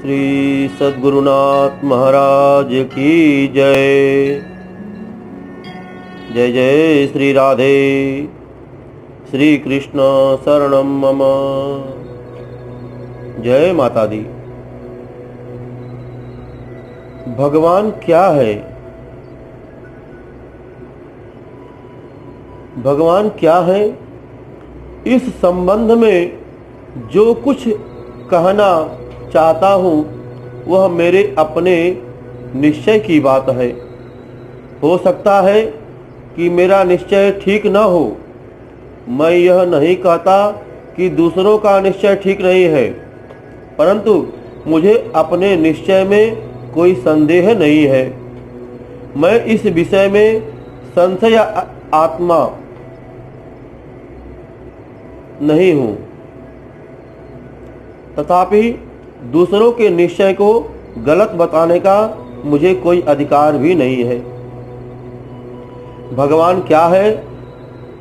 श्री सद्गुरुनाथ महाराज की जय। जय जय श्री राधे। श्री कृष्ण शरणम मम। जय माता दी। भगवान क्या है? भगवान क्या है, इस संबंध में जो कुछ कहना चाहता हूँ वह मेरे अपने निश्चय की बात है। हो सकता है कि मेरा निश्चय ठीक न हो। मैं यह नहीं कहता कि दूसरों का निश्चय ठीक नहीं है, परंतु मुझे अपने निश्चय में कोई संदेह नहीं है। मैं इस विषय में संशय आत्मा नहीं हूँ, तथापि दूसरों के निश्चय को गलत बताने का मुझे कोई अधिकार भी नहीं है। भगवान क्या है,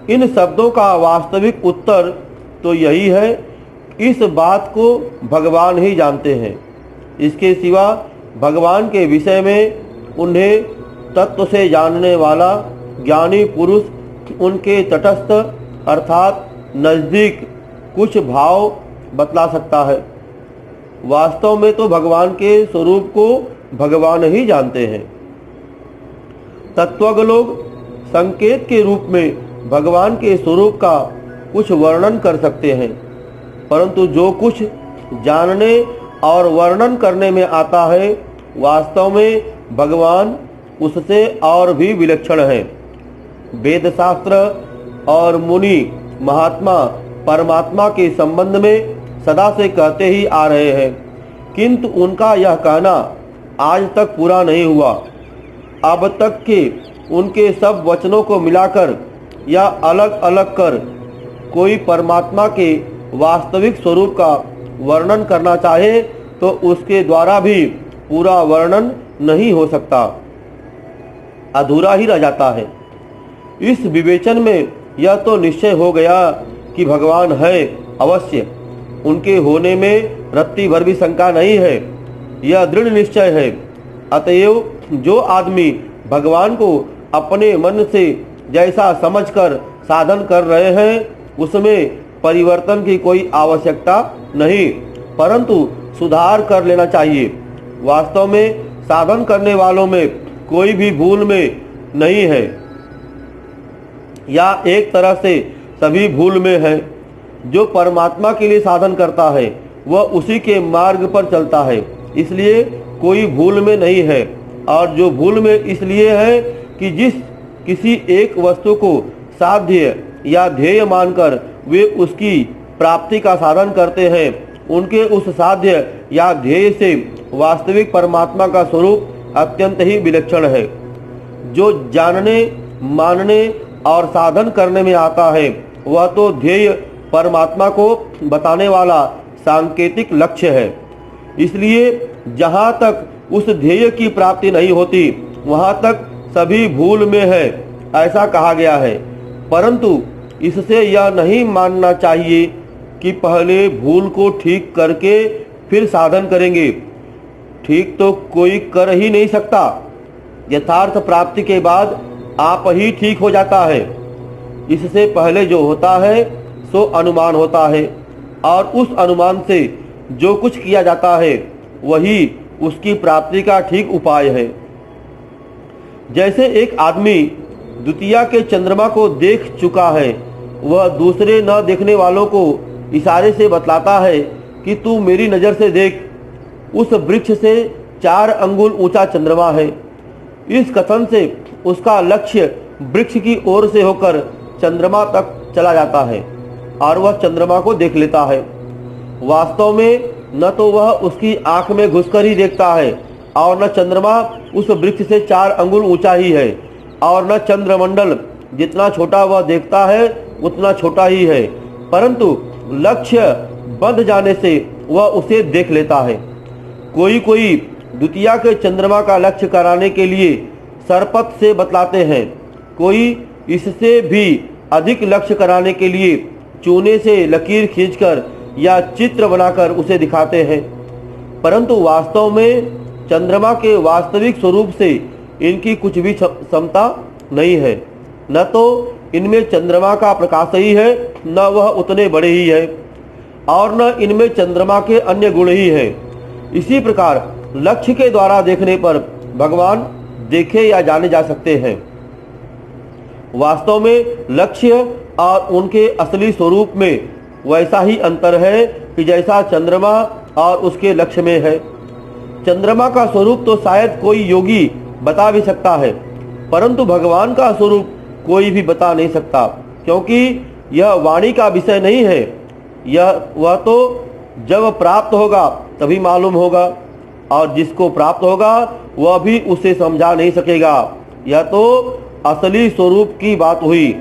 इन शब्दों का वास्तविक उत्तर तो यही है, इस बात को भगवान ही जानते हैं। इसके सिवा भगवान के विषय में उन्हें तत्व से जानने वाला ज्ञानी पुरुष उनके तटस्थ अर्थात नज़दीक कुछ भाव बतला सकता है। वास्तव में तो भगवान के स्वरूप को भगवान ही जानते हैं। तत्वज्ञ लोग संकेत के रूप में भगवान के स्वरूप का कुछ वर्णन कर सकते हैं, परंतु जो कुछ जानने और वर्णन करने में आता है, वास्तव में भगवान उससे और भी विलक्षण है। वेद शास्त्र और मुनि महात्मा परमात्मा के संबंध में सदा से कहते ही आ रहे हैं, किंतु उनका यह कहना आज तक पूरा नहीं हुआ। अब तक के उनके सब वचनों को मिलाकर या अलग अलग कर कोई परमात्मा के वास्तविक स्वरूप का वर्णन करना चाहे तो उसके द्वारा भी पूरा वर्णन नहीं हो सकता, अधूरा ही रह जाता है। इस विवेचन में यह तो निश्चय हो गया कि भगवान है अवश्य, उनके होने में रत्ती भर भी शंका नहीं है, यह दृढ़ निश्चय है। अतएव जो आदमी भगवान को अपने मन से जैसा समझकर साधन कर रहे हैं, उसमें परिवर्तन की कोई आवश्यकता नहीं, परंतु सुधार कर लेना चाहिए। वास्तव में साधन करने वालों में कोई भी भूल में नहीं है, या एक तरह से सभी भूल में है। जो परमात्मा के लिए साधन करता है वह उसी के मार्ग पर चलता है, इसलिए कोई भूल में नहीं है। और जो भूल में इसलिए है कि जिस किसी एक वस्तु को साध्य या ध्येय मानकर वे उसकी प्राप्ति का साधन करते हैं, उनके उस साध्य या ध्येय से वास्तविक परमात्मा का स्वरूप अत्यंत ही विलक्षण है। जो जानने, मानने और साधन करने में आता है, वह तो ध्येय परमात्मा को बताने वाला सांकेतिक लक्ष्य है। इसलिए जहाँ तक उस ध्येय की प्राप्ति नहीं होती, वहाँ तक सभी भूल में है, ऐसा कहा गया है। परंतु इससे यह नहीं मानना चाहिए कि पहले भूल को ठीक करके फिर साधन करेंगे। ठीक तो कोई कर ही नहीं सकता। यथार्थ प्राप्ति के बाद आप ही ठीक हो जाता है। इससे पहले जो होता है सो अनुमान होता है, और उस अनुमान से जो कुछ किया जाता है वही उसकी प्राप्ति का ठीक उपाय है। जैसे एक आदमी द्वितीया के चंद्रमा को देख चुका है, वह दूसरे न देखने वालों को इशारे से बतलाता है कि तू मेरी नज़र से देख, उस वृक्ष से 4 अंगुल ऊंचा चंद्रमा है। इस कथन से उसका लक्ष्य वृक्ष की ओर से होकर चंद्रमा तक चला जाता है और वह चंद्रमा को देख लेता है। वास्तव में न तो वह उसकी आंख में घुसकर ही देखता है, और न चंद्रमा उस वृक्ष से 4 अंगुल ऊंचा ही है, और न चंद्रमंडल जितना छोटा वह देखता है उतना छोटा ही है, परंतु लक्ष्य बंध जाने से वह उसे देख लेता है। कोई कोई द्वितीया के चंद्रमा का लक्ष्य कराने के लिए सरपत से बतलाते हैं, कोई इससे भी अधिक लक्ष्य कराने के लिए चूने से लकीर खींचकर या चित्र बनाकर उसे दिखाते हैं। परंतु वास्तव में चंद्रमा के वास्तविक स्वरूप से इनकी कुछ भी क्षमता नहीं है। न तो इनमें चंद्रमा का प्रकाश ही है, न वह उतने बड़े ही है, और न इनमें चंद्रमा के अन्य गुण ही है। इसी प्रकार लक्ष्य के द्वारा देखने पर भगवान देखे या जाने जा सकते हैं। वास्तव में लक्ष्य और उनके असली स्वरूप में वैसा ही अंतर है कि जैसा चंद्रमा और उसके लक्ष्य में है। चंद्रमा का स्वरूप तो शायद कोई योगी बता भी सकता है, परंतु भगवान का स्वरूप कोई भी बता नहीं सकता, क्योंकि यह वाणी का विषय नहीं है। वह तो जब प्राप्त होगा तभी मालूम होगा, और जिसको प्राप्त होगा वह भी उसे समझा नहीं सकेगा। यह तो असली स्वरूप की बात हुई।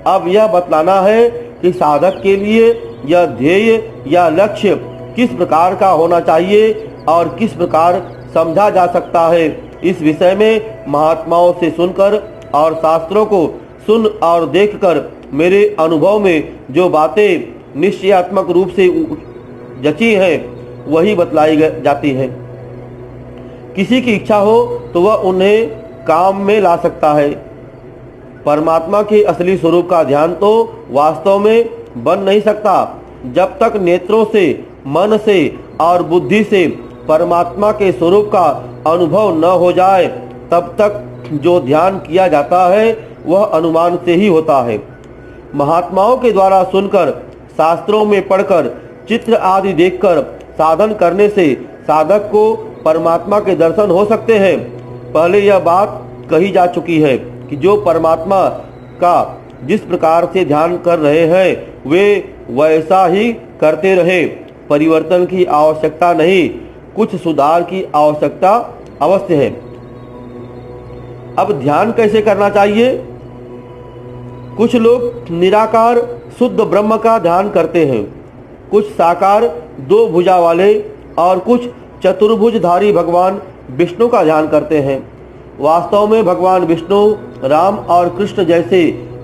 अब यह बतलाना है कि साधक के लिए यह ध्येय या लक्ष्य किस प्रकार का होना चाहिए और किस प्रकार समझा जा सकता है। इस विषय में महात्माओं से सुनकर और शास्त्रों को सुन और देखकर मेरे अनुभव में जो बातें निश्चयात्मक रूप से जची हैं वही बतलाई जाती हैं। किसी की इच्छा हो तो वह उन्हें काम में ला सकता है। परमात्मा के असली स्वरूप का ध्यान तो वास्तव में बन नहीं सकता जब तक नेत्रों से, मन से और बुद्धि से परमात्मा के स्वरूप का अनुभव न हो जाए। तब तक जो ध्यान किया जाता है वह अनुमान से ही होता है। महात्माओं के द्वारा सुनकर, शास्त्रों में पढ़कर, चित्र आदि देखकर साधन करने से साधक को परमात्मा के दर्शन हो सकते हैं। पहले यह बात कही जा चुकी है कि जो परमात्मा का जिस प्रकार से ध्यान कर रहे हैं वे वैसा ही करते रहे। परिवर्तन की आवश्यकता नहीं, कुछ सुधार की आवश्यकता अवश्य है। अब ध्यान कैसे करना चाहिए? कुछ लोग निराकार शुद्ध ब्रह्म का ध्यान करते हैं, कुछ साकार दो भुजा वाले और कुछ चतुर्भुजधारी भगवान विष्णु का ध्यान करते हैं। वास्तव में भगवान विष्णु, राम और कृष्ण जैसे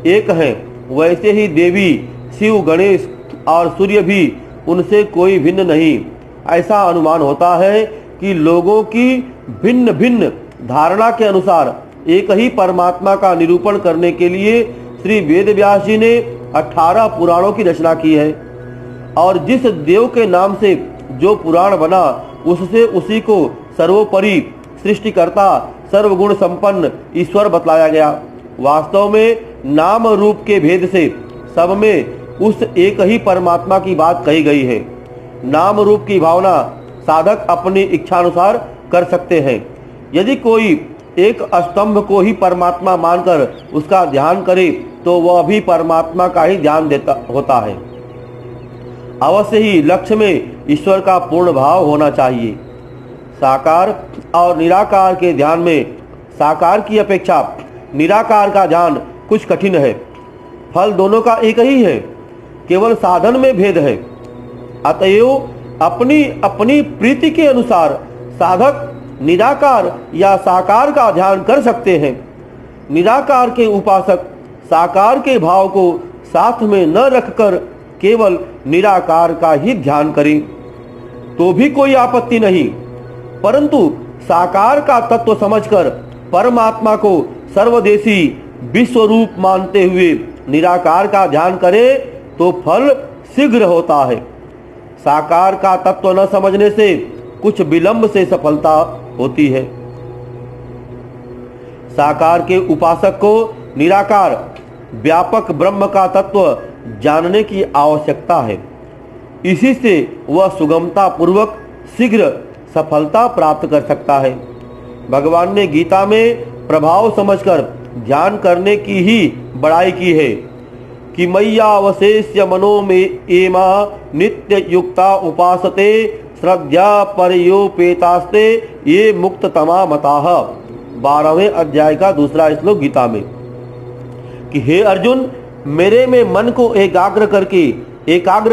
एक हैं, वैसे ही देवी शिव, गणेश और सूर्य भी उनसे कोई भिन्न नहीं। ऐसा अनुमान होता है कि लोगों की भिन्न भिन्न धारणा के अनुसार एक ही परमात्मा का निरूपण करने के लिए श्री वेदव्यास जी ने 18 पुराणों की रचना की है, और जिस देव के नाम से जो पुराण बना उससे उसी को सर्वोपरि सृष्टिकर्ता, सर्वगुण संपन्न ईश्वर बतलाया गया। वास्तव में नाम रूप के भेद से सब में उस एक ही परमात्मा की बात कही गई है। नाम रूप की भावना साधक अपनी इच्छानुसार कर सकते हैं। यदि कोई एक स्तंभ को ही परमात्मा मानकर उसका ध्यान करे तो वह भी परमात्मा का ही ध्यान देता होता है। अवश्य ही लक्ष्य में ईश्वर का पूर्ण भाव होना चाहिए। साकार और निराकार के ध्यान में साकार की अपेक्षा निराकार का ध्यान कुछ कठिन है। फल दोनों का एक ही है, केवल साधन में भेद है। अतएव अपनी अपनी प्रीति के अनुसार साधक निराकार या साकार का ध्यान कर सकते हैं। निराकार के उपासक साकार के भाव को साथ में न रखकर केवल निराकार का ही ध्यान करें तो भी कोई आपत्ति नहीं, परंतु साकार का तत्व समझकर परमात्मा को सर्वदेशी विश्वरूप मानते हुए निराकार का ध्यान करें तो फल शीघ्र होता है। साकार का तत्व न समझने से कुछ विलंब से सफलता होती है। साकार के उपासक को निराकार व्यापक ब्रह्म का तत्व जानने की आवश्यकता है। इसी से वह सुगमता पूर्वक शीघ्र सफलता प्राप्त कर सकता है। भगवान ने गीता में प्रभाव समझकर ध्यान करने की ही बड़ाई की है कि मय्यावशेष्य मनो में एमा नित्य युक्ता उपासते श्रद्धा परयोपेतास्ते ये मुक्त तमा मताः। 12वें अध्याय का दूसरा श्लोक गीता में कि हे अर्जुन, मेरे में मन को एकाग्र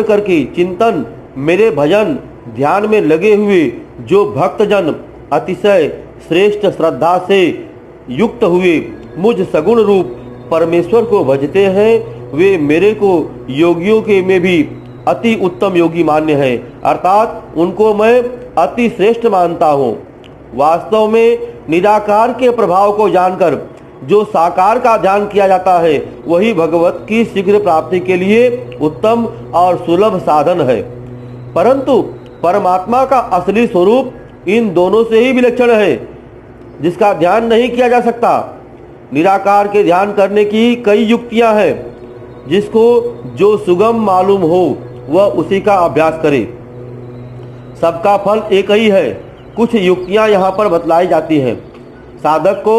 करके चिंतन, मेरे भजन ध्यान में लगे हुए जो भक्तजन अतिशय श्रेष्ठ श्रद्धा से युक्त हुए मुझ सगुण रूप परमेश्वर को भजते हैं, वे मेरे को योगियों के में भी अति उत्तम योगी मान्य है। अर्थात उनको मैं अति श्रेष्ठ मानता हूँ। वास्तव में निराकार के प्रभाव को जानकर जो साकार का ध्यान किया जाता है वही भगवत की शीघ्र प्राप्ति के लिए उत्तम और सुलभ साधन है। परंतु परमात्मा का असली स्वरूप इन दोनों से ही विलक्षण है, जिसका ध्यान नहीं किया जा सकता। निराकार के ध्यान करने की कई युक्तियां हैं, जिसको जो सुगम मालूम हो वह उसी का अभ्यास करे। सबका फल एक ही है। कुछ युक्तियां यहाँ पर बतलाई जाती हैं। साधक को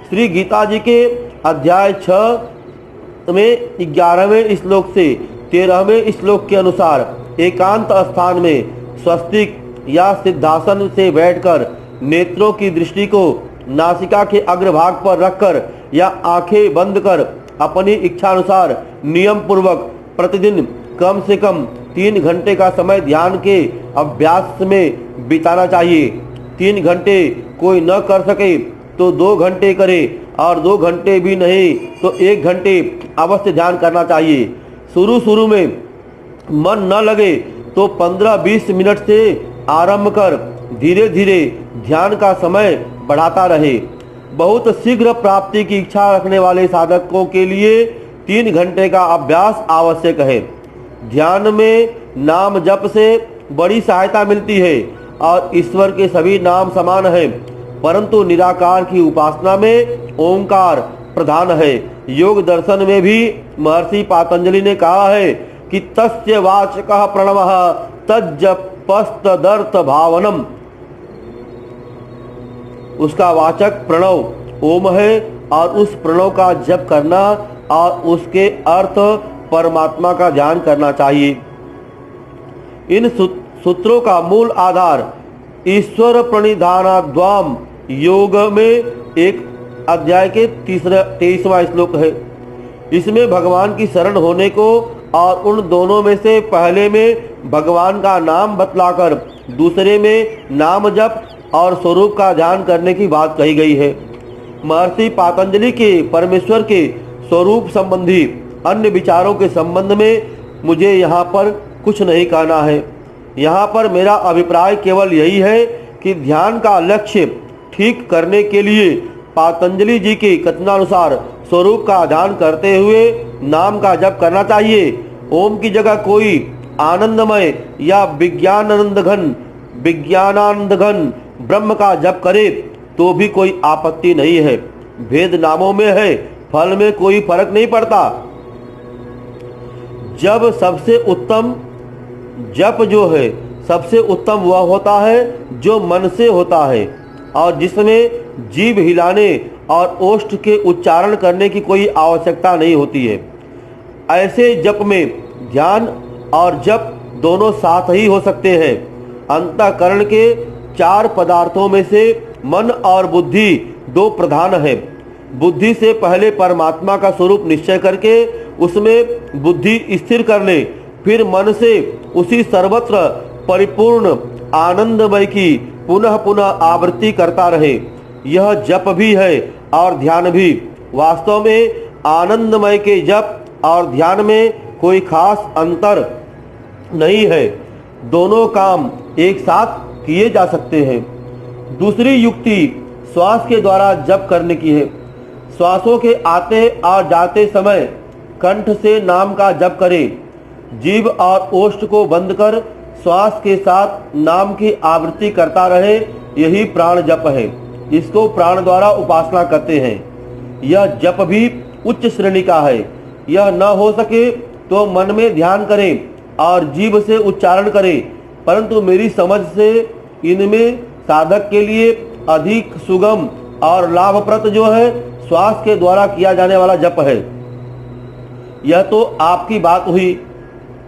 श्री गीता जी के अध्याय 6 में 11वें श्लोक से 13वें श्लोक के अनुसार एकांत स्थान में स्वस्तिक या सिद्धासन से बैठकर नेत्रों की दृष्टि को नासिका के अग्रभाग पर रखकर या आंखें बंद कर अपनी इच्छानुसार नियम पूर्वक प्रतिदिन कम से कम 3 घंटे का समय ध्यान के अभ्यास में बिताना चाहिए। 3 घंटे कोई न कर सके तो 2 घंटे करे, और 2 घंटे भी नहीं तो 1 घंटे अवश्य ध्यान करना चाहिए। शुरू में मन न लगे तो 15-20 मिनट से आरंभ कर धीरे धीरे ध्यान का समय बढ़ाता रहे। बहुत शीघ्र प्राप्ति की इच्छा रखने वाले साधकों के लिए 3 घंटे का अभ्यास आवश्यक है। ध्यान में नाम जप से बड़ी सहायता मिलती है और ईश्वर के सभी नाम समान हैं, परंतु निराकार की उपासना में ओंकार प्रधान है। योग दर्शन में भी महर्षि पातंजलि ने कहा है कि तस्य वाचकः प्रणवः तज्जपस्तदर्थ भावनम। उसका वाचक प्रणव ओम है और उस प्रणव का जप करना और उसके अर्थ परमात्मा का ध्यान करना चाहिए। इन सूत्रों का मूल आधार ईश्वर प्रणिधानाद्वाम योग में एक अध्याय के 23वां श्लोक है। इसमें भगवान की शरण होने को और उन दोनों में से पहले में भगवान का नाम बतलाकर दूसरे में नाम जप और स्वरूप का ध्यान करने की बात कही गई है। महर्षि पातंजलि के परमेश्वर के स्वरूप संबंधी अन्य विचारों के संबंध में मुझे यहाँ पर कुछ नहीं कहना है। यहाँ पर मेरा अभिप्राय केवल यही है कि ध्यान का लक्ष्य ठीक करने के लिए पातंजलि जी के कथनानुसार स्वरूप का ध्यान करते हुए नाम का जप करना चाहिए। ओम की जगह कोई आनंदमय या विज्ञानानंद घन ब्रह्म का जप करे तो भी कोई आपत्ति नहीं है। भेद नामों में है, फल में कोई फर्क नहीं पड़ता। जब सबसे उत्तम जप जो है सबसे उत्तम वह होता है जो मन से होता है और जिसमें जीभ हिलाने और ओष्ठ के उच्चारण करने की कोई आवश्यकता नहीं होती है। ऐसे जप में ध्यान और जप दोनों साथ ही हो सकते हैं। अंतःकरण के 4 पदार्थों में से मन और बुद्धि 2 प्रधान है। बुद्धि से पहले परमात्मा का स्वरूप निश्चय करके उसमें बुद्धि स्थिर कर ले, फिर मन से उसी सर्वत्र परिपूर्ण आनंदमय की पुनः पुनः आवृत्ति करता रहे। यह जप भी है और ध्यान भी। वास्तव में आनंदमय के जप और ध्यान में कोई खास अंतर नहीं है। दोनों काम एक साथ किए जा सकते हैं। दूसरी युक्ति श्वास के द्वारा जप करने की है। श्वासों के आते और जाते समय कंठ से नाम का जप करें। जीभ और ओष्ठ को बंद कर श्वास के साथ नाम की आवृत्ति करता रहे, यही प्राण जप है। इसको प्राण द्वारा उपासना करते हैं। यह जप भी उच्च श्रेणी का है। यह न हो सके तो मन में ध्यान करें और जीभ से उच्चारण करें, परंतु मेरी समझ से इनमें साधक के लिए अधिक सुगम और लाभप्रद जो है श्वास के द्वारा किया जाने वाला जप है। यह तो आपकी बात हुई।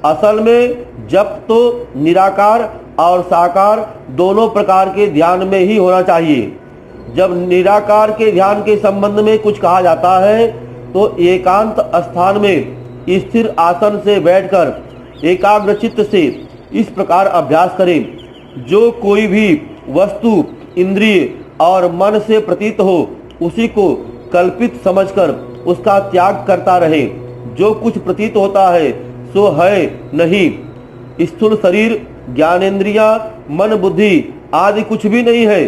असल में जप तो निराकार और साकार दोनों प्रकार के ध्यान में ही होना चाहिए। जब निराकार के ध्यान के संबंध में कुछ कहा जाता है तो एकांत स्थान में स्थिर आसन से बैठकर एकाग्र चित्त से इस प्रकार अभ्यास करें, जो कोई भी वस्तु इंद्रिय और मन से प्रतीत हो उसी को कल्पित समझकर उसका त्याग करता रहे। जो कुछ प्रतीत होता है सो है नहीं। स्थूल शरीर ज्ञानेंद्रियां, मन, बुद्धि आदि कुछ भी नहीं है।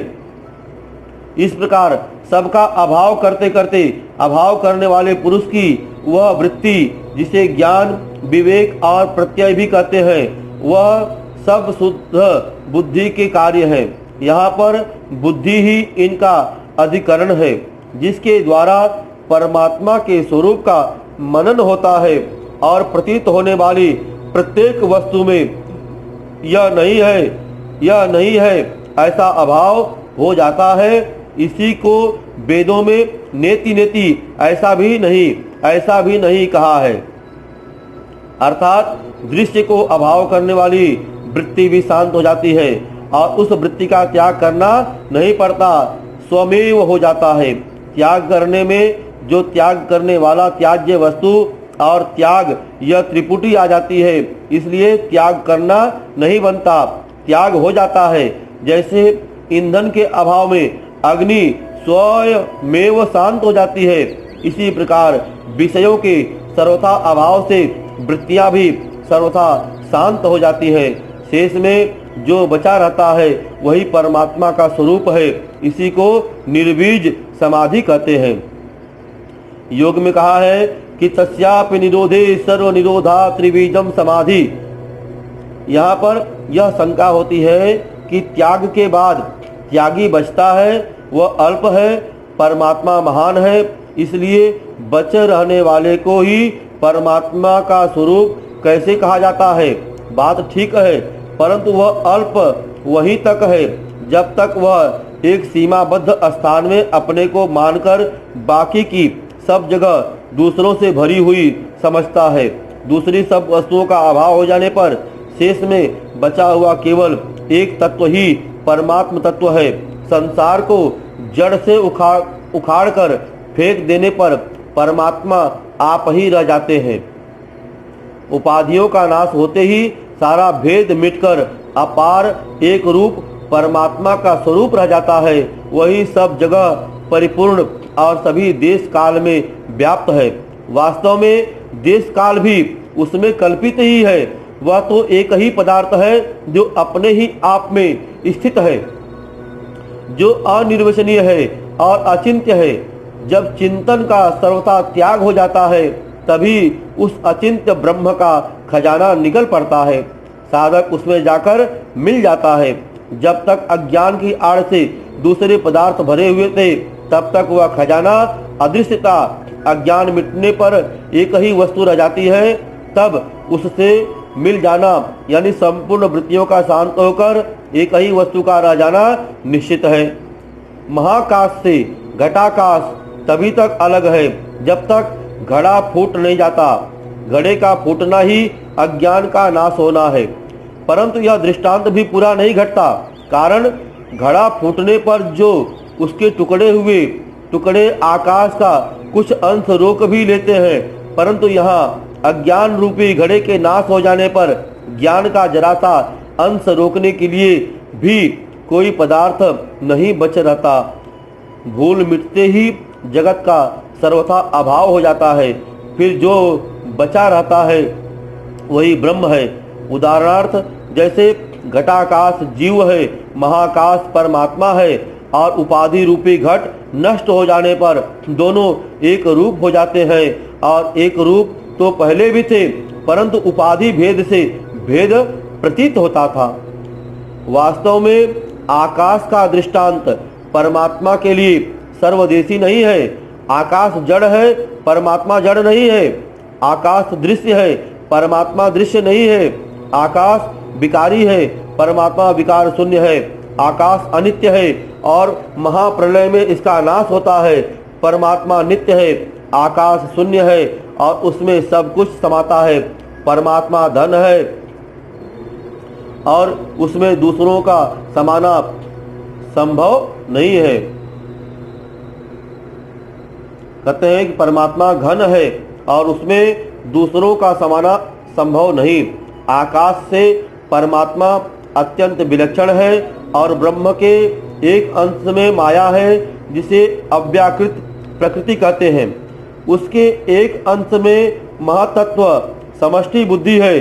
इस प्रकार सबका अभाव करते करते अभाव करने वाले पुरुष की वह वृत्ति, जिसे ज्ञान, विवेक और प्रत्यय भी कहते हैं, वह सब शुद्ध बुद्धि के कार्य है। यहाँ पर बुद्धि ही इनका अधिकरण है, जिसके द्वारा परमात्मा के स्वरूप का मनन होता है और प्रतीत होने वाली प्रत्येक वस्तु में यह नहीं है, यह नहीं है ऐसा अभाव हो जाता है। इसी को वेदों में नेति नेति ऐसा भी नहीं कहा है। अर्थात दृश्य को अभाव करने वाली वृत्ति भी शांत हो जाती है और उस वृत्ति का त्याग करना नहीं पड़ता, स्वमेव हो जाता है। त्याग करने में जो त्याग करने वाला त्याज्य वस्तु और त्याग, यह त्रिपुटी आ जाती है, इसलिए त्याग करना नहीं बनता, त्याग हो जाता है। जैसे ईंधन के अभाव में अग्नि स्वयमेव शांत हो जाती है, इसी प्रकार विषयों के सर्वथा अभाव से वृत्तियां भी सर्वथा शांत हो जाती है। शेष में जो बचा रहता है वही परमात्मा का स्वरूप है। इसी को निर्बीज समाधि कहते हैं। योग में कहा है कि तस्यापि निरोधे सर्व निरोधा त्रिबीजम समाधि। यहाँ पर यह शंका होती है कि त्याग के बाद त्यागी बचता है, वह अल्प है, परमात्मा महान है, इसलिए बचे रहने वाले को ही परमात्मा का स्वरूप कैसे कहा जाता है। बात ठीक है, परंतु वह अल्प वहीं तक है जब तक वह एक सीमाबद्ध स्थान में अपने को मानकर बाकी की सब जगह दूसरों से भरी हुई समझता है। दूसरी सब वस्तुओं का अभाव हो जाने पर शेष में बचा हुआ केवल एक तत्व ही परमात्म तत्व है। संसार को जड़ से उखाड़ कर फेंक देने पर परमात्मा आप ही रह जाते हैं। उपाधियों का नाश होते ही सारा भेद मिटकर अपार एक रूप परमात्मा का स्वरूप रह जाता है। वही सब जगह परिपूर्ण और सभी देश काल में व्याप्त है। वास्तव में देश काल भी उसमें कल्पित ही है। वह तो एक ही पदार्थ है जो अपने ही आप में स्थित है, जो अनिर्वचनीय है और अचिंत्य है। जब चिंतन का सर्वथा त्याग हो जाता है तभी उस अचिंत्य ब्रह्म का खजाना निकल पड़ता है। साधक उसमें जाकर मिल जाता है। जब तक अज्ञान की आड़ से दूसरे पदार्थ भरे हुए थे तब तक वह खजाना अदृश्य था। अज्ञान मिटने पर एक ही वस्तु रह जाती है, तब उससे मिल जाना यानी संपूर्ण वृत्तियों का शांत होकर एक ही वस्तु का रह जाना निश्चित है। महाकाश से घटाकाश तभी तक अलग है जब तक घड़ा फूट नहीं जाता। घड़े का फूटना ही अज्ञान का नाश होना है। परंतु यह दृष्टांत भी पूरा नहीं घटता, कारण घड़ा फूटने पर जो उसके टुकड़े आकाश का कुछ अंश रोक भी लेते हैं, परंतु यहाँ अज्ञान रूपी घड़े के नाश हो जाने पर ज्ञान का जरा सा अंश रोकने के लिए भी कोई पदार्थ नहीं बच रहता। भूल मिटते ही जगत का सर्वथा अभाव हो जाता है। फिर जो बचा रहता है वही ब्रह्म है। उदाहरणार्थ जैसे घटाकाश जीव है, महाकाश परमात्मा है और उपाधि रूपी घट नष्ट हो जाने पर दोनों एक रूप हो जाते हैं। और एक रूप तो पहले भी थे, परंतु उपाधि भेद से भेद प्रतीत होता था। वास्तव में आकाश का दृष्टांत परमात्मा के लिए सर्वदेशी नहीं है। आकाश जड़ है, परमात्मा जड़ नहीं है। आकाश दृश्य है, परमात्मा दृश्य नहीं है। आकाश विकारी है, परमात्मा विकार शून्य है। आकाश अनित्य है और महाप्रलय में इसका नाश होता है। परमात्मा नित्य है। आकाश शून्य है और उसमें सब कुछ समाता है। परमात्मा धन है और उसमें दूसरों का समाना संभव नहीं है। कहते हैं कि परमात्मा घन है और उसमें दूसरों का समाना संभव नहीं। आकाश से परमात्मा अत्यंत विलक्षण है और ब्रह्म के एक अंश में माया है जिसे अव्याकृत प्रकृति कहते हैं। उसके एक अंश में महातत्व समष्टि बुद्धि है,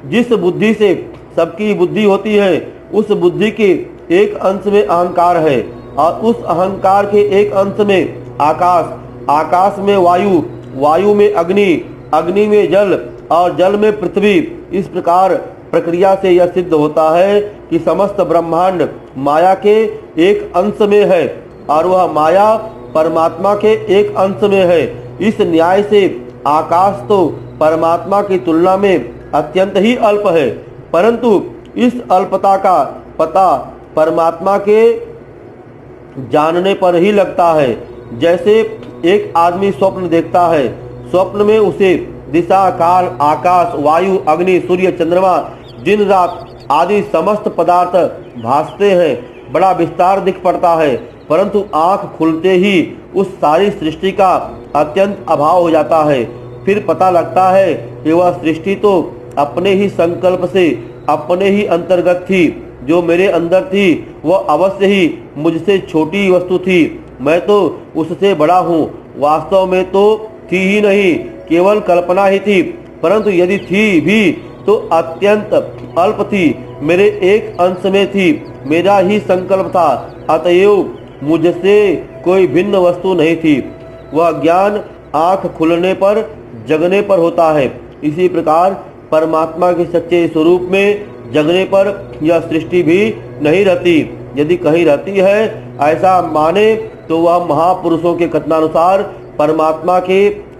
जिस बुद्धि से सबकी बुद्धि होती है। उस बुद्धि के एक अंश में अहंकार है और उस अहंकार के एक अंश में आकाश, आकाश में वायु, वायु में अग्नि, अग्नि में जल और जल में पृथ्वी। इस प्रकार प्रक्रिया से यह सिद्ध होता है कि समस्त ब्रह्मांड माया के एक अंश में है और वह माया परमात्मा के एक अंश में है। इस न्याय से आकाश तो परमात्मा की तुलना में अत्यंत ही अल्प है, परंतु इस अल्पता का पता परमात्मा के जानने पर ही लगता है। जैसे एक आदमी स्वप्न देखता है, स्वप्न में उसे दिशा, काल, आकाश, वायु, अग्नि, सूर्य, चंद्रमा, दिन रात आदि समस्त पदार्थ भासते हैं, बड़ा विस्तार दिख पड़ता है, परंतु आंख खुलते ही उस सारी सृष्टि का अत्यंत अभाव हो जाता है। फिर पता लगता है कि वह सृष्टि तो अपने ही संकल्प से अपने ही अंतर्गत थी। जो मेरे अंदर थी वह अवश्य ही मुझसे छोटी वस्तु थी, मैं तो उससे बड़ा हूँ। वास्तव में तो थी ही नहीं, केवल कल्पना ही थी, परंतु यदि थी भी तो अत्यंत अल्प थी, मेरे एक अंश में थी, मेरा ही संकल्प था, अतएव मुझसे कोई भिन्न वस्तु नहीं थी। वह ज्ञान आंख खुलने पर, जगने पर होता है। इसी प्रकार परमात्मा के सच्चे स्वरूप में जगने पर यह सृष्टि भी नहीं रहती। यदि कहीं रहती है ऐसा माने तो वह महापुरुषों के कथनानुसार परमात्मा के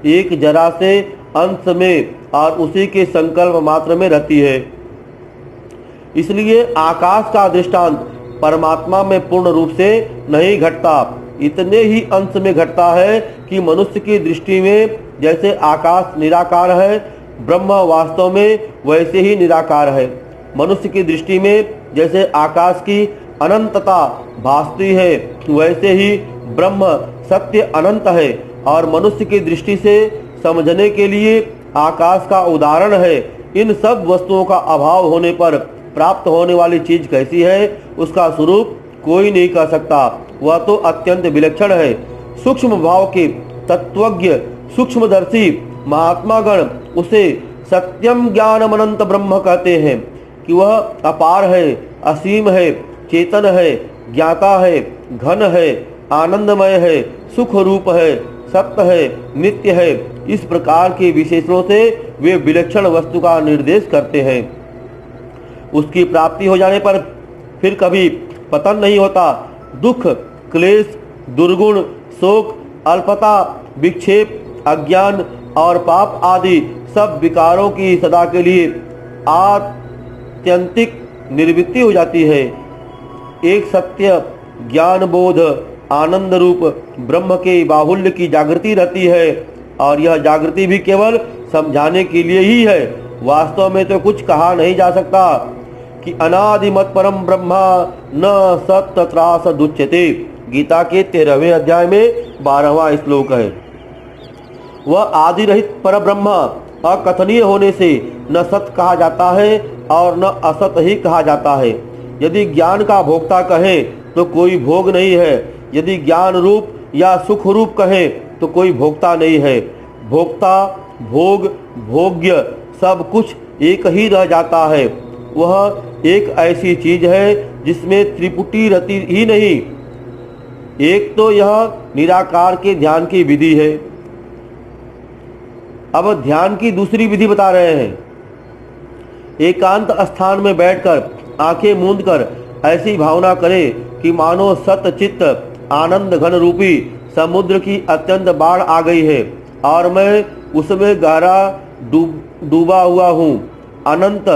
एक जरा से अंश में और उसी के संकल्प मात्र में रहती है। इसलिए आकाश का दृष्टांत परमात्मा में पूर्ण रूप से नहीं घटता, इतने ही अंश में घटता है कि मनुष्य की दृष्टि में जैसे आकाश निराकार है, ब्रह्म वास्तव में वैसे ही निराकार है। मनुष्य की दृष्टि में जैसे आकाश की अनंतता भासती है, वैसे ही ब्रह्म सत्य अनंत है। और मनुष्य की दृष्टि से समझने के लिए आकाश का उदाहरण है। इन सब वस्तुओं का अभाव होने पर प्राप्त होने वाली चीज कैसी है, उसका स्वरूप कोई नहीं कह सकता, वह तो अत्यंत विलक्षण है। सूक्ष्म भाव के तत्वज्ञ सूक्ष्मदर्शी महात्मागण उसे सत्यम ज्ञानम अनंत ब्रह्म कहते हैं कि वह अपार है, असीम है, चेतन है, ज्ञाता है, घन है, आनंदमय है, सुख रूप है, सत्य है, नित्य है। इस प्रकार के विशेषणों से वे विलक्षण वस्तु का निर्देश करते हैं। उसकी प्राप्ति हो जाने पर फिर कभी पतन नहीं होता। दुख, क्लेश, दुर्गुण, शोक, अल्पता, विक्षेप, अज्ञान और पाप आदि सब विकारों की सदा के लिए आत्यंतिक निवृत्ति हो जाती है। एक सत्य ज्ञान बोध आनंद रूप ब्रह्म के बाहुल्य की जागृति रहती है और यह जागृति भी केवल समझाने के लिए ही है। वास्तव में तो कुछ कहा नहीं जा सकता कि अनादिमत परम ब्रह्मा न सत्य त्रास दुच्यते। गीता के 13वें अध्याय में 12वां श्लोक है। वह आदि रहित पर ब्रह्म अकथनीय होने से न सत्य कहा जाता है और न असत ही कहा जाता है। यदि ज्ञान का भोक्ता कहें तो कोई भोग नहीं है, यदि ज्ञान रूप या सुख रूप कहें तो कोई भोक्ता नहीं है। भोक्ता, भोग, भोग्य सब कुछ एक ही रह जाता है। वह एक ऐसी चीज है जिसमें त्रिपुटी रहती ही नहीं। एक तो यह निराकार के ध्यान की विधि है। अब ध्यान की दूसरी विधि बता रहे हैं। एकांत स्थान में बैठकर आंखें मूंद कर ऐसी भावना करें कि मानो सत चित्त आनंद घन रूपी समुद्र की अत्यंत बाढ़ आ गई है और मैं उसमें गहरा डूबा हुआ हूँ। अनंत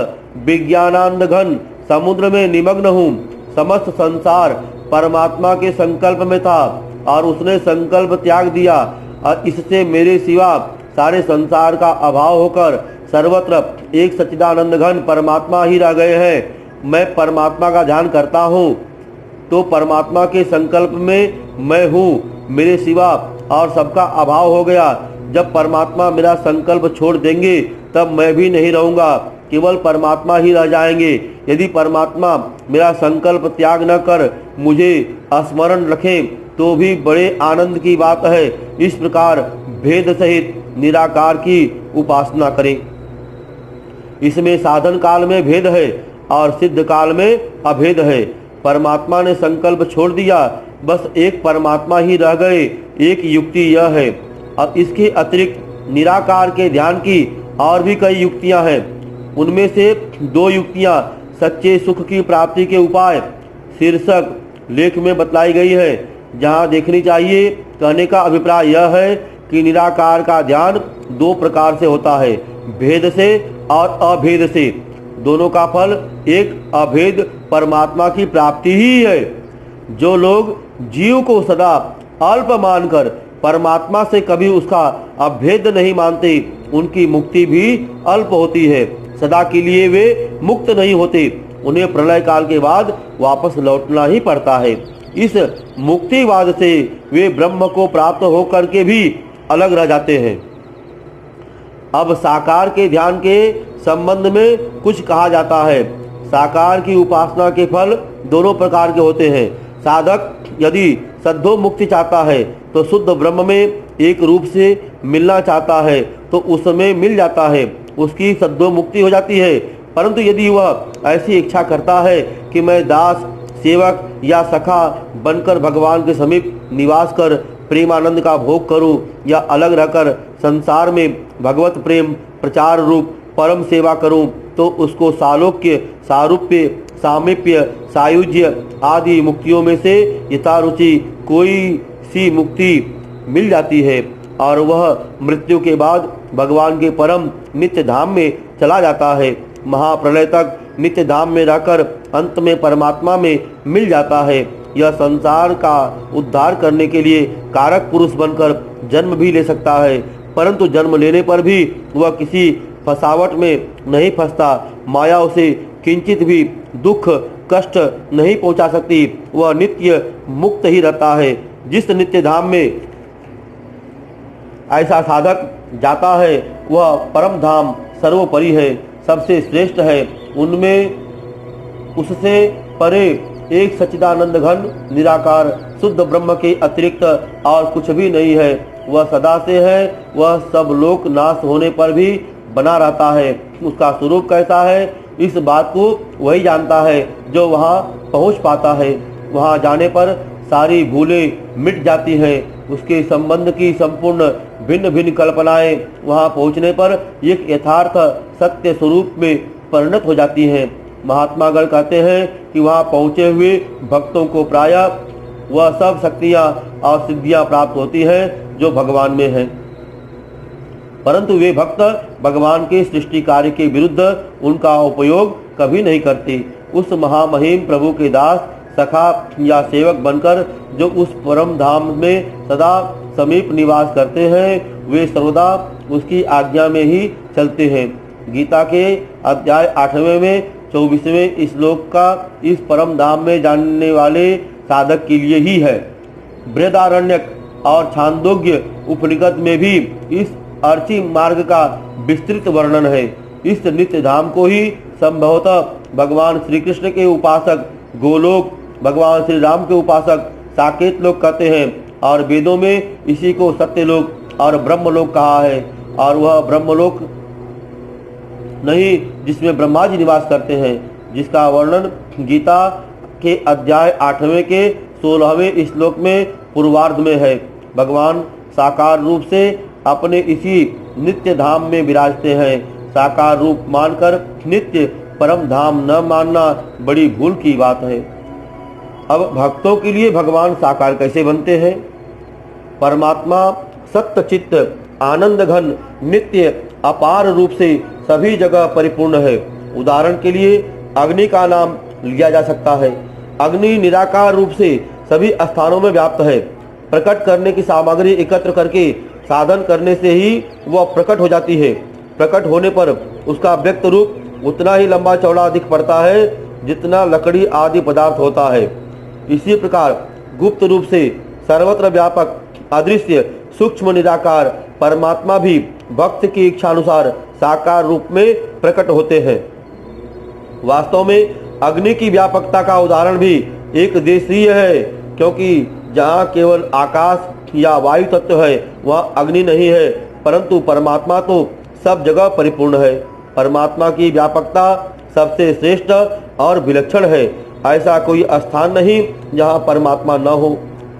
विज्ञानानंद घन समुद्र में निमग्न हूँ। समस्त संसार परमात्मा के संकल्प में था और उसने संकल्प त्याग दिया और इससे मेरे सिवा सारे संसार का अभाव होकर सर्वत्र एक सच्चिदानंद घन परमात्मा ही रह गए हैं। मैं परमात्मा का ध्यान करता हूँ तो परमात्मा के संकल्प में मैं हूँ, मेरे सिवा और सबका अभाव हो गया। जब परमात्मा मेरा संकल्प छोड़ देंगे तब मैं भी नहीं रहूँगा, केवल परमात्मा ही रह जाएंगे। यदि परमात्मा मेरा संकल्प त्याग न कर मुझे स्मरण रखें तो भी बड़े आनंद की बात है। इस प्रकार भेद सहित निराकार की उपासना करें। इसमें साधन काल में भेद है और सिद्ध काल में अभेद है। परमात्मा ने संकल्प छोड़ दिया, बस एक परमात्मा ही रह गए। एक युक्ति यह है। अब इसके अतिरिक्त निराकार के ध्यान की और भी कई युक्तियां हैं। उनमें से 2 युक्तियां सच्चे सुख की प्राप्ति के उपाय शीर्षक लेख में बतलाई गई है, जहां देखनी चाहिए। कहने का अभिप्राय यह है कि निराकार का ध्यान 2 प्रकार से होता है, भेद से और अभेद से। दोनों का फल एक अभेद परमात्मा की प्राप्ति ही है। जो लोग जीव को सदा अल्प मानकर परमात्मा से कभी उसका अभेद नहीं मानते, उनकी मुक्ति भी अल्प होती है। सदा के लिए वे मुक्त नहीं होते, उन्हें प्रलय काल के बाद वापस लौटना ही पड़ता है। इस मुक्तिवाद से वे ब्रह्म को प्राप्त होकर के भी अलग रह जाते हैं। अब साकार के ध्यान के संबंध में कुछ कहा जाता है। साकार की उपासना के फल 2 प्रकार के होते हैं। साधक यदि सद्यो मुक्ति चाहता है तो शुद्ध ब्रह्म में एक रूप से मिलना चाहता है तो उसमें मिल जाता है, उसकी सद्यो मुक्ति हो जाती है। परंतु यदि वह ऐसी इच्छा करता है कि मैं दास, सेवक या सखा बनकर भगवान के समीप निवास कर प्रेमानंद का भोग करूं, या अलग रहकर संसार में भगवत प्रेम प्रचार रूप परम सेवा करूं, तो उसको सालोक्य, सारूप्य, सामीप्य, सायुज्य आदि मुक्तियों में से यथारुचि कोई सी मुक्ति मिल जाती है और वह मृत्यु के बाद भगवान के परम नित्य धाम में चला जाता है। महाप्रलय तक नित्य धाम में रहकर अंत में परमात्मा में मिल जाता है। यह संसार का उद्धार करने के लिए कारक पुरुष बनकर जन्म भी ले सकता है, परंतु जन्म लेने पर भी वह किसी फसावट में नहीं फंसता। माया उसे किंचित भी दुख कष्ट नहीं पहुंचा सकती। वह नित्य मुक्त ही रहता है। जिस नित्य धाम में ऐसा साधक जाता है वह परम धाम सर्वोपरि है, सबसे श्रेष्ठ है। उनमें उससे परे एक सच्चिदानंद घन निराकार शुद्ध ब्रह्म के अतिरिक्त और कुछ भी नहीं है। वह सदा से है, वह सब लोक नाश होने पर भी बना रहता है। उसका स्वरूप कैसा है, इस बात को वही जानता है जो वहाँ पहुँच पाता है। वहाँ जाने पर सारी भूलें मिट जाती हैं। उसके संबंध की संपूर्ण भिन्न भिन्न कल्पनाएं वहाँ पहुँचने पर एक यथार्थ सत्य स्वरूप में परिणत हो जाती हैं। महात्मागण कहते हैं कि वहाँ पहुँचे हुए भक्तों को प्रायः वह सब शक्तियाँ और सिद्धियाँ प्राप्त होती हैं जो भगवान में हैं, परंतु वे भक्त भगवान के सृष्टि कार्य के विरुद्ध उनका उपयोग कभी नहीं करते। उस महामहिम प्रभु के दास, सखा या सेवक बनकर जो उस परम धाम में सदा समीप निवास करते हैं, वे सर्वदा उसकी आज्ञा में ही चलते हैं। गीता के अध्याय 8वें में 24वें श्लोक का इस परम धाम में जानने वाले साधक के लिए ही है। बृहदारण्यक और छांदोग्य उपनिषद में भी इस अर्ची मार्ग का विस्तृत वर्णन है। इस नित्य धाम को ही संभवतः भगवान श्री कृष्ण के उपासक गोलोक, भगवान श्री राम के उपासक साकेत लोग कहते हैं, और वेदों में इसी को सत्यलोक और ब्रह्मलोक कहा है। और वह ब्रह्मलोक नहीं जिसमें ब्रह्मा जी निवास करते हैं, जिसका वर्णन गीता के अध्याय 8वें के 16वें श्लोक में पूर्वार्ध में है। भगवान साकार रूप से अपने इसी नित्य धाम में विराजते हैं। साकार रूप मानकर नित्य परम धाम न मानना बड़ी भूल की बात है। अब भक्तों के लिए भगवान साकार कैसे बनते हैं? परमात्मा सत्य चित्त आनंद घन नित्य अपार रूप से सभी जगह परिपूर्ण है। उदाहरण के लिए अग्नि का नाम लिया जा सकता है। अग्नि निराकार रूप से सभी स्थानों में व्याप्त है। प्रकट करने की सामग्री एकत्र करके साधन करने से ही वह प्रकट हो जाती है। प्रकट होने पर उसका व्यक्त रूप उतना ही लंबा चौड़ा दिख पड़ता है जितना लकड़ी आदि पदार्थ होता है। इसी प्रकार गुप्त रूप से सर्वत्र व्यापक अदृश्य सूक्ष्म निराकार परमात्मा भी भक्त की इच्छानुसार साकार रूप में प्रकट होते हैं। वास्तव में अग्नि की व्यापकता का उदाहरण भी एक देशीय है, क्योंकि जहाँ केवल आकाश या वायु तत्व है वह अग्नि नहीं है, परंतु परमात्मा तो सब जगह परिपूर्ण है। परमात्मा की व्यापकता सबसे श्रेष्ठ और विलक्षण है। ऐसा कोई स्थान नहीं जहाँ परमात्मा न हो,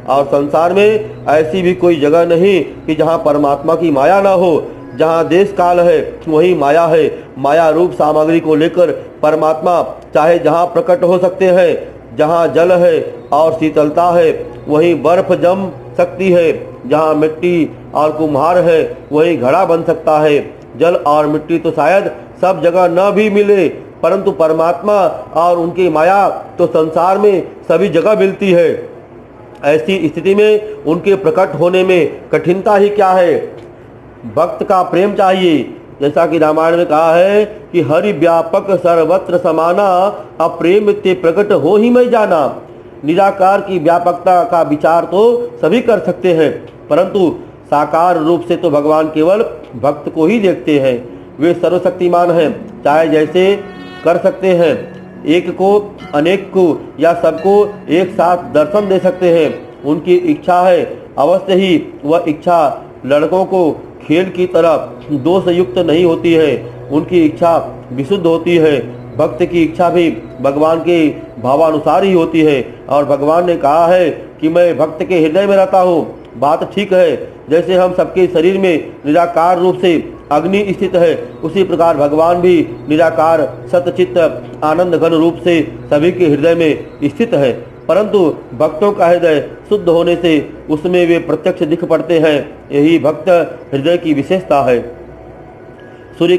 और संसार में ऐसी भी कोई जगह नहीं कि जहाँ परमात्मा की माया न हो। जहाँ देश काल है वहीं माया है। माया रूप सामग्री को लेकर परमात्मा चाहे जहाँ प्रकट हो सकते हैं। जहाँ जल है और शीतलता है वहीं बर्फ जम सकती है। जहाँ मिट्टी और कुम्हार है वहीं घड़ा बन सकता है। जल और मिट्टी तो शायद सब जगह न भी मिले, परंतु परमात्मा और उनकी माया तो संसार में सभी जगह मिलती है। ऐसी स्थिति में उनके प्रकट होने में कठिनता ही क्या है। भक्त का प्रेम चाहिए। जैसा कि रामायण में कहा है कि हरि व्यापक सर्वत्र समाना, अप्रेम ते प्रकट हो ही मैं जाना। निराकार की व्यापकता का विचार तो सभी कर सकते हैं, परंतु साकार रूप से तो भगवान केवल भक्त को ही देखते हैं। वे सर्वशक्तिमान हैं, चाहे जैसे कर सकते हैं। एक को अनेक को या सबको एक साथ दर्शन दे सकते हैं। उनकी इच्छा है, अवश्य ही वह इच्छा लड़कों को खेल की तरह दोष युक्त नहीं होती है। उनकी इच्छा विशुद्ध होती है। भक्त की इच्छा भी भगवान के भावानुसार ही होती है, और भगवान ने कहा है कि मैं भक्त के हृदय में रहता हूँ। बात ठीक है। जैसे हम सबके शरीर में निराकार रूप से अग्नि स्थित है, उसी प्रकार भगवान भी निराकार सतचित्त आनंद घन रूप से सभी के हृदय में स्थित है, परंतु भक्तों का हृदय शुद्ध होने से उसमें वे प्रत्यक्ष दिख पड़ते हैं। यही भक्त हृदय की विशेषता है। सूर्य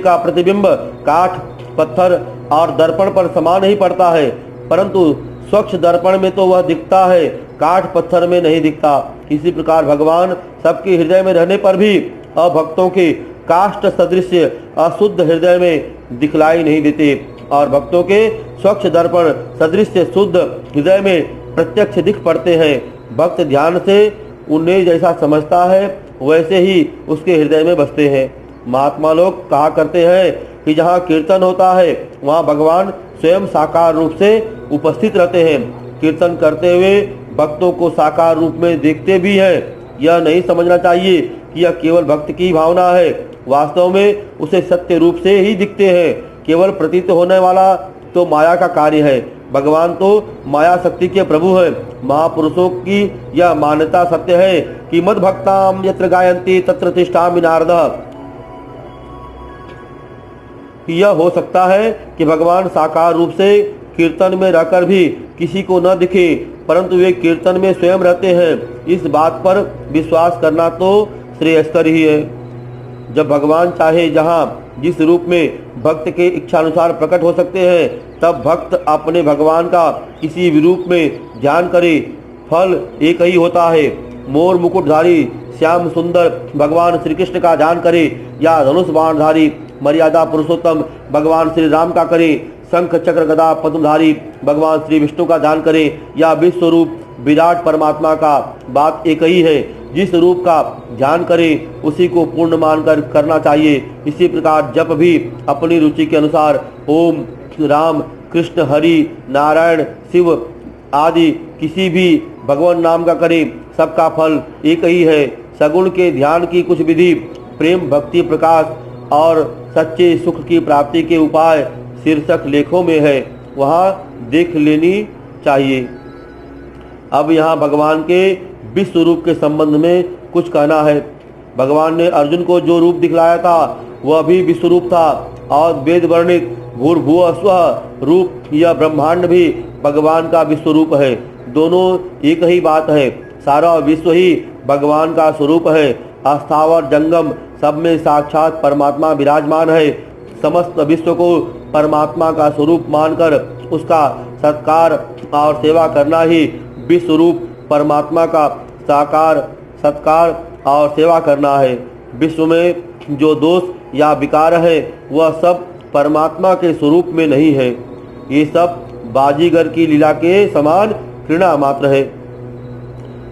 का प्रतिबिंब काठ, पत्थर और दर्पण पर समान ही पड़ता है, परंतु स्वच्छ दर्पण में तो वह दिखता है, काठ पत्थर में नहीं दिखता। इसी प्रकार भगवान सबके हृदय में रहने पर भी अभक्तों के काष्ठ सदृश अशुद्ध हृदय में दिखलाई नहीं देते, और भक्तों के स्वच्छ दर्पण सदृश शुद्ध हृदय में प्रत्यक्ष दिख पड़ते हैं। भक्त ध्यान से उन्हें जैसा समझता है वैसे ही उसके हृदय में बसते हैं। महात्मा लोग कहा करते हैं कि जहाँ कीर्तन होता है वहाँ भगवान स्वयं साकार रूप से उपस्थित रहते हैं। कीर्तन करते हुए भक्तों को साकार रूप में देखते भी हैं। यह नहीं समझना चाहिए कि यह केवल भक्त की भावना है, वास्तव में उसे सत्य रूप से ही दिखते हैं। केवल प्रतीत होने वाला तो माया का कार्य है। भगवान तो माया शक्ति के प्रभु हैं। महापुरुषों की यह मान्यता सत्य है कि मद भक्ताम यत्र गायन्ति तत्र तिष्ठामि नारद। यह हो सकता है कि भगवान साकार रूप से कीर्तन में रहकर भी किसी को न दिखे, परंतु वे कीर्तन में स्वयं रहते हैं। इस बात पर विश्वास करना तो श्रेयस्कर ही है। जब भगवान चाहे जहाँ जिस रूप में भक्त के इच्छानुसार प्रकट हो सकते हैं, तब भक्त अपने भगवान का किसी भी रूप में ध्यान करे, फल एक ही होता है। मोर मुकुटधारी श्याम सुंदर भगवान श्री कृष्ण का ध्यान करे, या धनुष बाणधारी मर्यादा पुरुषोत्तम भगवान श्री राम का करें, शंख चक्र गदा पद्मधारी भगवान श्री विष्णु का ध्यान करें, या विश्व रूप विराट परमात्मा का, बात एक ही है। जिस रूप का ध्यान करें उसी को पूर्ण मानकर करना चाहिए। इसी प्रकार जप भी अपनी रुचि के अनुसार ओम राम कृष्ण हरि नारायण शिव आदि किसी भी भगवान नाम का करें, सबका फल एक ही है। सगुण के ध्यान की कुछ विधि, प्रेम भक्ति प्रकाश और सच्चे सुख की प्राप्ति के उपाय शीर्षक लेखों में है, वहाँ देख लेनी चाहिए। अब यहाँ भगवान के विश्व रूप के संबंध में कुछ कहना है। भगवान ने अर्जुन को जो रूप दिखलाया था वह भी विश्व रूप था, और वेद वर्णित भूर्भुवः स्वः रूप यह ब्रह्मांड भी भगवान का विश्व रूप है। दोनों एक ही बात है। सारा विश्व ही भगवान का स्वरूप है। अस्थावर जंगम सब में साक्षात परमात्मा विराजमान है। समस्त विश्व को परमात्मा का स्वरूप मानकर उसका सत्कार और सेवा करना ही विश्व रूप परमात्मा का साकार सत्कार और सेवा करना है। विश्व में जो दोष या विकार है वह सब परमात्मा के स्वरूप में नहीं है। ये सब बाजीगर की लीला के समान क्रीड़ा मात्र है।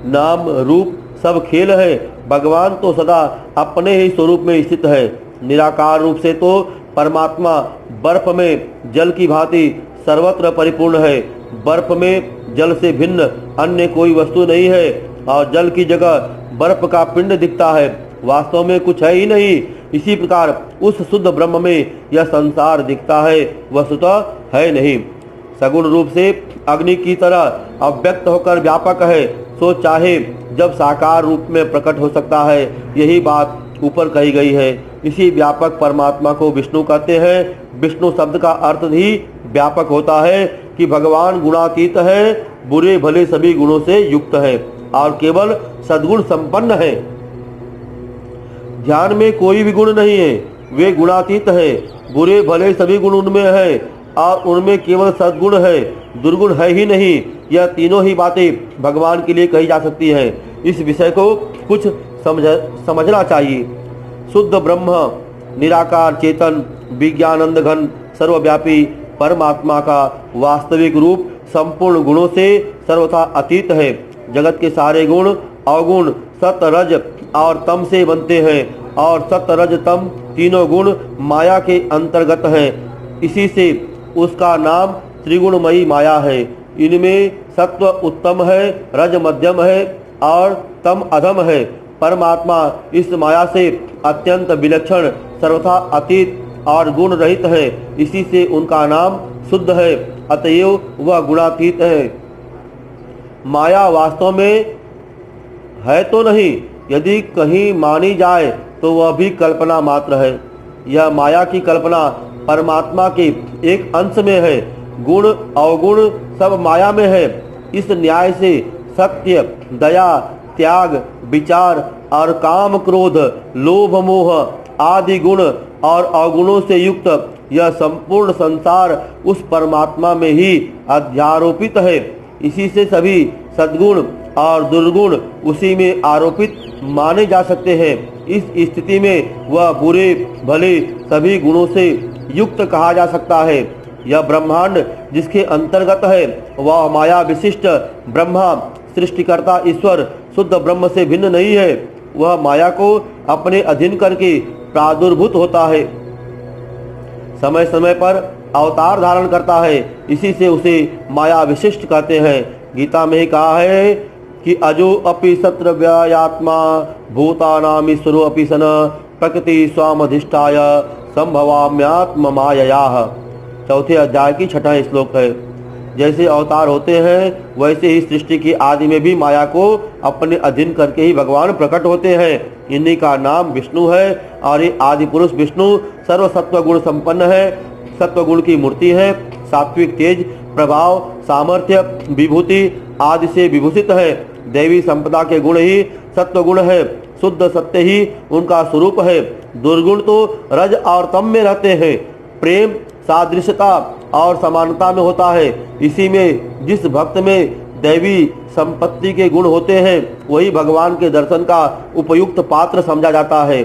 नाम रूप सब खेल है। भगवान तो सदा अपने ही स्वरूप में स्थित है। निराकार रूप से तो परमात्मा बर्फ में जल की भांति सर्वत्र परिपूर्ण है। बर्फ में जल से भिन्न अन्य कोई वस्तु नहीं है, और जल की जगह बर्फ का पिंड दिखता है। वास्तव में कुछ है ही नहीं। इसी प्रकार उस शुद्ध ब्रह्म में यह संसार दिखता है, वस्तुतः है नहीं। सगुण रूप से अग्नि की तरह अव्यक्त होकर व्यापक है, सो चाहे जब साकार रूप में प्रकट हो सकता है। यही बात ऊपर कही गई है। इसी व्यापक परमात्मा को विष्णु कहते हैं। विष्णु शब्द का अर्थ ही व्यापक होता है कि भगवान गुणातीत है, बुरे भले सभी गुणों से युक्त है और केवल सद्गुण संपन्न है। ध्यान में कोई भी गुण नहीं है, वे गुणातीत है। बुरे भले सभी गुण उनमें है और उनमें केवल सद्गुण है, दुर्गुण है ही नहीं। यह तीनों ही बातें भगवान के लिए कही जा सकती हैं। इस विषय को कुछ समझना चाहिए। शुद्ध ब्रह्म निराकार चेतन विज्ञानंद घन सर्वव्यापी परमात्मा का वास्तविक रूप संपूर्ण गुणों से सर्वथा अतीत है। जगत के सारे गुण अवगुण सत रज और तम से बनते हैं और सत रज तम तीनों गुण माया के अंतर्गत हैं। इसी से उसका नाम त्रिगुणमयी माया है। इनमें सत्व उत्तम है, रज मध्यम है और तम अधम है। परमात्मा इस माया से अत्यंत विलक्षण सर्वथा अतीत और गुण रहित है। इसी से उनका नाम शुद्ध है, अतएव वह गुणातीत है। माया वास्तव में है तो नहीं, यदि कहीं मानी जाए तो वह भी कल्पना मात्र है। यह माया की कल्पना परमात्मा के एक अंश में है। गुण अवगुण सब माया में है। इस न्याय से सत्य दया त्याग विचार और काम क्रोध लोभ मोह आदि गुण और अवगुणों से युक्त यह संपूर्ण संसार उस परमात्मा में ही अध्यारोपित है। इसी से सभी सद्गुण और दुर्गुण उसी में आरोपित माने जा सकते हैं। इस स्थिति में वह बुरे भले सभी गुणों से युक्त कहा जा सकता है। यह ब्रह्मांड जिसके अंतर्गत है वह माया विशिष्ट ब्रह्मा सृष्टिकर्ता ईश्वर शुद्ध ब्रह्म से भिन्न नहीं है। वह माया को अपने अधीन करके प्रादुर्भूत होता है, समय समय पर अवतार धारण करता है। इसी से उसे माया विशिष्ट कहते हैं। गीता में ही कहा है कि अजो अपि सत्रव्यात्मा भूतानाम ईश्वरो अपि सन प्रकृति स्वामधिष्ठाय संभवाम्यात्म माययाः। चौथे अध्याय की छठा श्लोक है। जैसे अवतार होते हैं वैसे ही सृष्टि की आदि में भी माया को अपने अधीन करके ही भगवान प्रकट होते हैं। इन्हीं का नाम विष्णु है और ये आदि पुरुष विष्णु सर्व सत्व गुण संपन्न है, सत्व गुण की मूर्ति है, सात्विक तेज प्रभाव सामर्थ्य विभूति आदि से विभूषित है। दैवी संपदा के गुण ही सत्व गुण है, शुद्ध सत्य ही उनका स्वरूप है। दुर्गुण तो रज और तम में रहते हैं। प्रेम सादृश्यता और समानता में होता है। इसी में जिस भक्त में दैवी संपत्ति के गुण होते हैं वही भगवान के दर्शन का उपयुक्त पात्र समझा जाता है।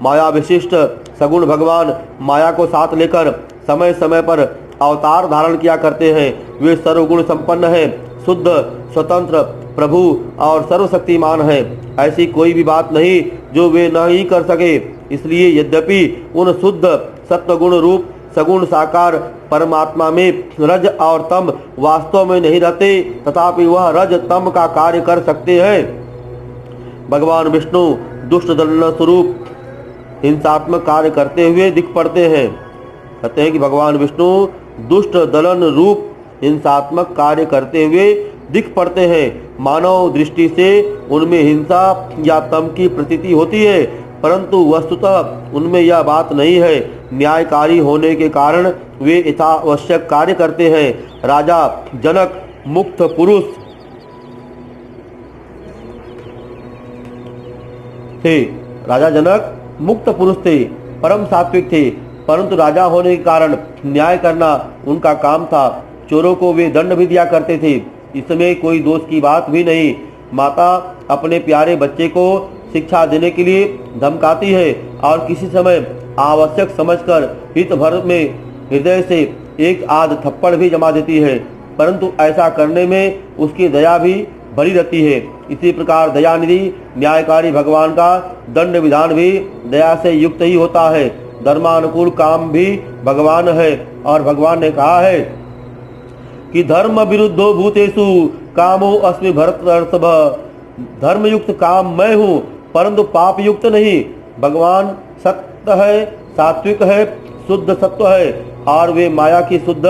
माया विशिष्ट सगुण भगवान माया को साथ लेकर समय समय पर अवतार धारण किया करते हैं। वे सर्वगुण संपन्न है, शुद्ध स्वतंत्र प्रभु और सर्वशक्तिमान है। ऐसी कोई भी बात नहीं जो वे नहीं कर सके। इसलिए यद्यपि उन शुद्ध सत्वगुण रूप सगुण साकार परमात्मा में रज और तम वास्तव में नहीं रहते, तथापि वह रज तम का कार्य कर सकते हैं। भगवान विष्णु दुष्ट दलन स्वरूप हिंसात्मक कार्य करते हुए दिख पड़ते हैं। कहते हैं कि भगवान विष्णु दुष्ट दलन रूप हिंसात्मक कार्य करते हुए दिख पड़ते हैं। मानव दृष्टि से उनमें हिंसा या तम की प्रतीति होती है, परंतु वस्तुतः उनमें यह बात नहीं है। न्यायकारी होने के कारण वे यथावश्यक कार्य करते हैं। राजा जनक मुक्त पुरुष थे, राजा जनक मुक्त पुरुष थे, परम सात्विक थे, परंतु राजा होने के कारण न्याय करना उनका काम था। चोरों को वे दंड भी दिया करते थे, इसमें कोई दोष की बात भी नहीं। माता अपने प्यारे बच्चे को शिक्षा देने के लिए धमकाती है और किसी समय आवश्यक समझकर हित भर में हृदय से एक आध थप्पड़ भी जमा देती है, परंतु ऐसा करने में उसकी दया भी भरी रहती है। इसी प्रकार दयानिधि न्यायकारी भगवान का दंड विधान भी दया से युक्त ही होता है। धर्मानुकूल काम भी भगवान है और भगवान ने कहा है कि धर्म विरुद्धो भूतेषु कामो अस्मि भरतर्षभ। धर्म युक्त काम मैं हूँ परंतु पाप युक्त नहीं। भगवान सत्य है, सात्विक है, शुद्ध सत्व है और वे माया की शुद्ध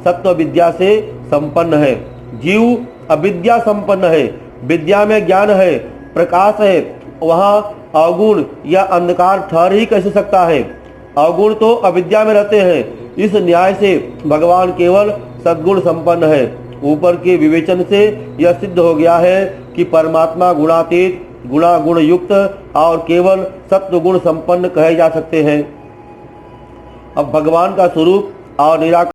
सत्व विद्या से संपन्न है। जीव अविद्या संपन्न है, विद्या में ज्ञान है, प्रकाश है, वहाँ अवगुण या अंधकार ठहर ही कैसे सकता है? अवगुण तो अविद्या में रहते हैं। इस न्याय से भगवान केवल सद्गुण संपन्न है। ऊपर के विवेचन से यह सिद्ध हो गया है कि परमात्मा गुणातीत, गुण युक्त और केवल सत्व गुण संपन्न कहे जा सकते हैं। अब भगवान का स्वरूप और निराकार